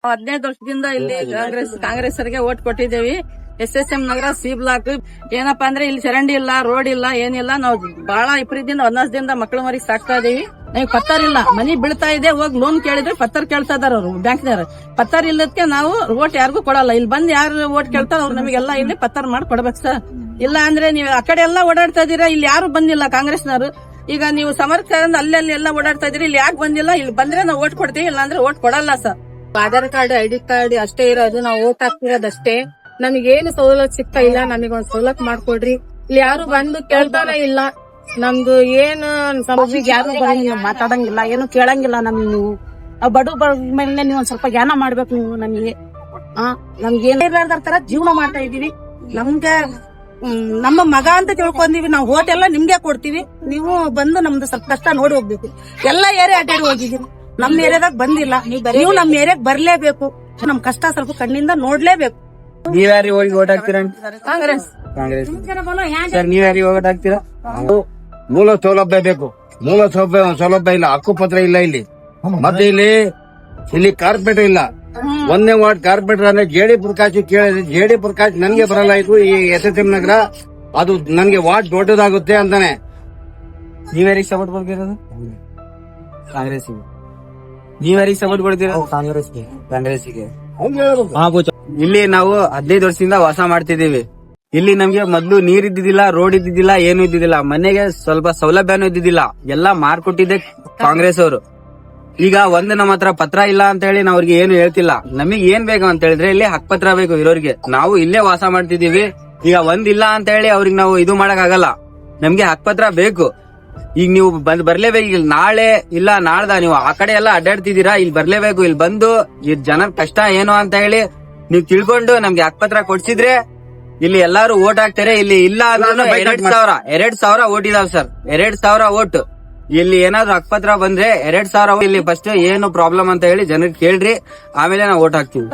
15 ವರ್ಷದಿಂದ ಇಲ್ಲಿ ಕಾಂಗ್ರೆಸ್ಗೆ ವೋಟ್ ಕೊಟ್ಟಿದ್ದೇವೆ. SSM ನಗರ ಸಿ ಬ್ಲಾಕ್. ಏನಪ್ಪಾ ಅಂದ್ರೆ ಇಲ್ಲಿ ಚರಂಡಿ ಇಲ್ಲ, ರೋಡ್ ಇಲ್ಲ, ಏನಿಲ್ಲ. ನಾವು ಬಹಳ ವಿಪರೀತದಿಂದ 11 ದಿನದ ಮಕ್ಕಳು ಮರಿ ಸಾಕ್ತಾ ಇದೀವಿ. ನಮಗೆ ಪತ್ತಾರ ಇಲ್ಲ, ಮನಿ ಬೀಳ್ತಾ ಇದೆ. ಹೋಗಿ ಲೋನ್ ಕೇಳಿದ್ರೆ ಪತ್ತಾರ ಕೇಳ್ತಾ ಇದಾರ ಅವ್ರು ಬ್ಯಾಂಕ್ನವ್ರು. ಪತ್ತಾರ ಇಲ್ಲದಕ್ಕೆ ನಾವು ವೋಟ್ ಯಾರಿಗೂ ಕೊಡಲ್ಲ. ಇಲ್ಲಿ ಬಂದ್ ಯಾರು ವೋಟ್ ಕೇಳ್ತಾರ ಅವ್ರು ನಮಗೆಲ್ಲ ಇಲ್ಲಿ ಪತ್ತಾರ ಮಾಡಿ ಕೊಡ್ಬೇಕು ಸರ್. ಇಲ್ಲ ಅಂದ್ರೆ ನೀವು ಆ ಕಡೆ ಎಲ್ಲ ಓಡಾಡ್ತಾ ಇದೀರಾ, ಇಲ್ಲಿ ಯಾರು ಬಂದಿಲ್ಲ ಕಾಂಗ್ರೆಸ್ನವರು. ಈಗ ನೀವು ಸಮರ್ಥ ಅಲ್ಲೆಲ್ಲಿ ಎಲ್ಲ ಓಡಾಡ್ತಾ ಇದೀರಿ, ಇಲ್ಲಿ ಯಾಕೆ ಬಂದಿಲ್ಲ? ಇಲ್ಲಿ ಬಂದ್ರೆ ನಾವು ವೋಟ್ ಕೊಡ್ತೀವಿ, ಇಲ್ಲ ಅಂದ್ರೆ ವೋಟ್ ಕೊಡಲ್ಲ sir. Aadhaar card, ID card ಅಷ್ಟೇ ಇರೋದು. ನಾವು ವೋಟ್ ಹಾಕ್ತಿರೋದಷ್ಟೇ. ನಮಗೇನು ಸವಲತ್ತು ಸಿಗ್ತಾ ಇಲ್ಲ. ನಮಗೊಂದ್ ಸವಲತ್ತು ಮಾಡ್ಕೊಡ್ರಿ. ಇಲ್ಲಿ ಯಾರು ಬಂದು ಕೇಳ್ತಾನೆ ಇಲ್ಲ. ನಮ್ದು ಏನು ಸಮಸ್ಯೆಗೆ ಯಾರು ಬರಂಗಿಲ್ಲ, ಮಾತಾಡಂಗಿಲ್ಲ, ಏನು ಕೇಳಂಗಿಲ್ಲ. ನೀವು ಬಡು ಮೇಲೆ ನೀವು ಒಂದ್ ಸ್ವಲ್ಪ ಜ್ಞಾನ ಮಾಡ್ಬೇಕು. ನೀವು ನಮಗೆ ನಮ್ಗೆ ಏನಾರ ತರ ಜೀವನ ಮಾಡ್ತಾ ಇದೀವಿ. ನಮ್ಗೆ ನಮ್ಮ ಮಗ ಅಂತ ತಿಳ್ಕೊಂಡಿವಿ. ನಾವು ವೋಟ್ ಎಲ್ಲ ನಿಮ್ಗೆ ಕೊಡ್ತೀವಿ. ನೀವು ಬಂದು ನಮ್ದು ಸ್ವಲ್ಪ ಕಷ್ಟ ನೋಡಿ ಹೋಗ್ಬೇಕು. ಎಲ್ಲ ಏರಿಯಾ ಅಡ್ಡಾಡಿ ಹೋಗಿದೀವಿ, ನಮ್ ಏರಿಯಾದಾಗ ಬಂದಿಲ್ಲ. ನೀವು ನಮ್ ಏರಿಯಾಕ್ ಬರ್ಲೇಬೇಕು. ನಮ್ ಕಷ್ಟ ಸ್ವಲ್ಪ ಕಣ್ಣಿಂದ ನೋಡ್ಲೇಬೇಕು. ನೀವ್ಯಾರಿಗೆ ಹೋಗಿ ಓಟ್ ಹಾಕ್ತೀರಾ? ಕಾಂಗ್ರೆಸ್. ಸರ್ ನೀವ್ಯಾರಿಗೆ ಓಟ್ ಹಾಕ್ತೀರಾ? ಮೂಲ ಸೌಲಭ್ಯ ಬೇಕು. ಮೂಲ ಸೌಲಭ್ಯ ಇಲ್ಲ, ಹಕ್ಕುಪತ್ರ ಇಲ್ಲ ಇಲ್ಲಿ. ಮತ್ತೆ ಇಲ್ಲಿ ಕಾರ್ಪೊರೇಟರ್ ಇಲ್ಲ. 1ನೇ ವಾರ್ಡ್ ಕಾರ್ಪೊರೇಟರ್ ಅಂದ್ರೆ ಜೆಡಿ ಪ್ರಕಾಶ್ ಕೇಳಿದ್ರೆ ಜೆಡಿ ಪ್ರಕಾಶ್ ನನ್ಗೆ ಬರಲ್ಲ ಇದು ಈ SSM ನಗರ, ಅದು ನನ್ಗೆ ವಾರ್ಡ್ ದೊಡ್ಡದಾಗುತ್ತೆ ಅಂತಾನೆ. ನೀವ್ಯಾರಿಗೆ ಸಪೋರ್ಟ್ ಕೊಡ್ತಿರೋದು? ಕಾಂಗ್ರೆಸ್ಸಿಗೆ. ನೀವ್ಯಾರಿಗೆ ಸಪೋರ್ಟ್ ಕೊಡ್ತೀರಾ? ಕಾಂಗ್ರೆಸ್ಸಿಗೆ. ಇಲ್ಲಿ ನಾವು 15 ವರ್ಷದಿಂದ ವಾಸ ಮಾಡ್ತಿದೀವಿ. ಇಲ್ಲಿ ನಮ್ಗೆ ಮೊದ್ಲು ನೀರ್ ಇದ್ದಿದ್ದಿಲ್ಲ, ರೋಡ್ ಇದ್ದಿದ್ದಿಲ್ಲ, ಏನು ಇದ್ದಿದ್ದಿಲ್ಲ. ಮನೆಗೆ ಸ್ವಲ್ಪ ಸೌಲಭ್ಯನೂ ಇದ್ದಿದ್ದಿಲ್ಲ. ಎಲ್ಲಾ ಮಾರ್ಕೊಟ್ಟಿದ್ದೆ ಕಾಂಗ್ರೆಸ್ ಅವರು. ಈಗ ನಮ್ಮ ಹತ್ರ ಪತ್ರ ಇಲ್ಲ ಅಂತ ಹೇಳಿ ನಾವು ಅವ್ರಿಗೆ ಏನು ಹೇಳ್ತಿಲ್ಲ. ನಮಗ್ ಏನ್ ಬೇಕು ಅಂತ ಹೇಳಿದ್ರೆ ಇಲ್ಲಿ ಹಕ್ಪತ್ರ ಬೇಕು ಇರೋರಿಗೆ. ನಾವು ಇಲ್ಲೇ ವಾಸ ಮಾಡ್ತಿದೀವಿ. ಈಗ ಒಂದಿಲ್ಲ ಅಂತ ಹೇಳಿ ಅವ್ರಿಗೆ ನಾವು ಇದು ಮಾಡಕ್ ಆಗಲ್ಲ. ನಮ್ಗೆ ಹಕ್ಪತ್ರ ಬೇಕು. ಈಗ ನೀವು ಬರ್ಲೇಬೇಕು. ಈಗ ನಾಳೆ ಇಲ್ಲ ನಾಳ್ದ ನೀವು ಆ ಕಡೆ ಎಲ್ಲ ಅಡ್ಡಾಡ್ತಿದ್ದೀರಾ, ಇಲ್ಲಿ ಬರ್ಲೇಬೇಕು. ಇಲ್ಲಿ ಬಂದು ಈ ಜನರ ಕಷ್ಟ ಏನು ಅಂತ ಹೇಳಿ ನೀವು ತಿಳ್ಕೊಂಡು ನಮ್ಗೆ ಹಕ್ಪತ್ರ ಕೊಡ್ಸಿದ್ರೆ ಇಲ್ಲಿ ಎಲ್ಲಾರು ಓಟ್ ಹಾಕ್ತಾರೆ. ಇಲ್ಲಿ ಇಲ್ಲ ಅಂದ್ರೆ 2,000 ಓಟ್ ಇದಾವ್ ಸರ್. 2,000 ಓಟ್. ಇಲ್ಲಿ ಏನಾದ್ರು ಹಕ್ಪತ್ರ ಬಂದ್ರೆ 2,000 ಇಲ್ಲಿ ಫಸ್ಟ್ ಏನು ಪ್ರಾಬ್ಲಮ್ ಅಂತ ಹೇಳಿ ಜನರಿಗೆ ಕೇಳ್ರಿ, ಆಮೇಲೆ ನಾವು ಓಟ್ ಹಾಕ್ತಿವಿ.